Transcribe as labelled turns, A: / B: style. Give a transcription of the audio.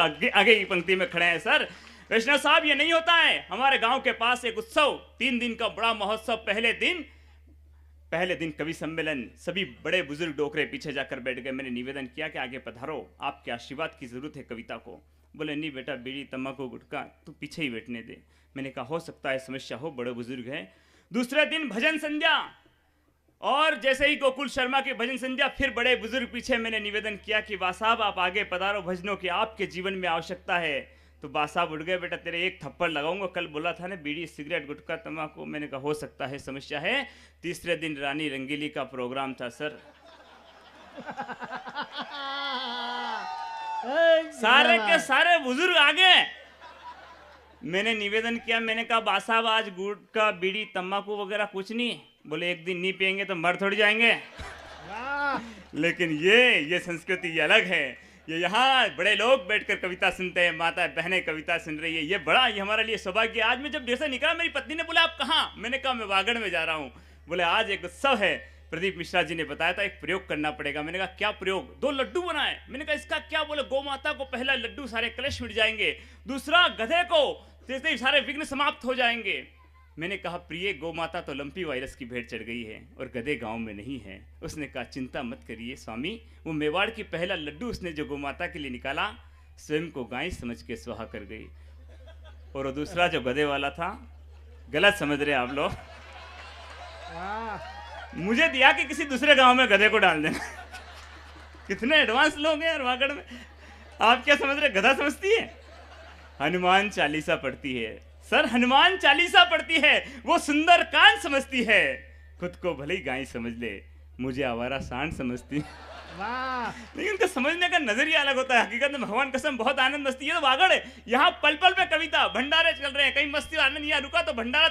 A: आगे आगे की पंक्ति में खड़े हैं। सर वैष्णव साहब, ये नहीं होता है। हमारे गांव के पास एक उत्सव, 3 दिन का बड़ा महोत्सव। पहले दिन कवि सम्मेलन, सभी बड़े बुजुर्ग डोकरे पीछे जाकर बैठ गए। मैंने निवेदन किया कि आगे पधारो, आपके आशीर्वाद की जरूरत है कविता को। बोले नहीं बेटा, बीड़ी तम्बाकू गुटखा तू पीछे ही बैठने दे। मैंने कहा हो सकता है समस्या हो, बड़े बुजुर्ग हैं। दूसरे दिन भजन संध्या, और जैसे ही गोकुल शर्मा की भजन संध्या, फिर बड़े बुजुर्ग पीछे। मैंने निवेदन किया कि बा साहब आप आगे पधारो, भजनों की आपके जीवन में आवश्यकता है। तो बा साहब उठ गए, बेटा तेरे एक थप्पड़ लगाऊंगा, कल बोला था ना बीड़ी सिगरेट गुटखा तम्बाकू। मैंने कहा हो सकता है समस्या है। तीसरे दिन रानी रंगीली का प्रोग्राम था सर। सारे के सारे बुजुर्ग आ गए। मैंने निवेदन किया, मैंने कहा बा साहब आज गुटखा बीड़ी तम्बाकू वगैरह कुछ नहीं। बोले एक दिन नहीं पियेंगे तो मर थोड़ी जाएंगे। लेकिन ये संस्कृति ये अलग है। ये यहाँ बड़े लोग बैठकर कविता सुनते हैं, माता बहनें कविता सुन रही है। ये हमारे लिए सौभाग्य। आज मैं जब देर से निकला, मेरी पत्नी ने बोला आप कहाँ? मैंने कहा मैं वागड़ में जा रहा हूँ। बोले आज एक उत्सव है, प्रदीप मिश्रा जी ने बताया था, एक प्रयोग करना पड़ेगा। मैंने कहा क्या प्रयोग? 2 लड्डू बनाए। मैंने कहा इसका क्या? बोले गौ माता को पहला लड्डू, सारे कलेश मिट जाएंगे। दूसरा गधे को, जैसे ही सारे विघ्न समाप्त हो जाएंगे। मैंने कहा प्रिय, गौ माता तो लंपी वायरस की भेंट चढ़ गई है और गधे गांव में नहीं है। उसने कहा चिंता मत करिए स्वामी, वो मेवाड़ की पहला लड्डू उसने जो गौ माता के लिए निकाला, स्वयं को गाय समझ के स्वाहा कर गई। और वो दूसरा जो गधे वाला था, गलत समझ रहे आप लोग, मुझे दिया कि किसी दूसरे गांव में गधे को डाल देना। कितने एडवांस लोग हैं यार वागड़ में। आप क्या समझ रहे, गधा समझती है? हनुमान चालीसा पढ़ती है सर, हनुमान चालीसा पढ़ती है। वो सुंदर कांड समझती है, खुद को भले ही गाय समझ ले, मुझे आवारा सांड समझती। लेकिन उनका समझने का नजरिया अलग होता है। हकीकत में भगवान कसम बहुत आनंद मस्ती। ये तो वागड़ है, यहाँ पल पल पे कविता, भंडारे चल रहे हैं। कहीं मस्ती आनंद यहाँ रुका तो भंडारा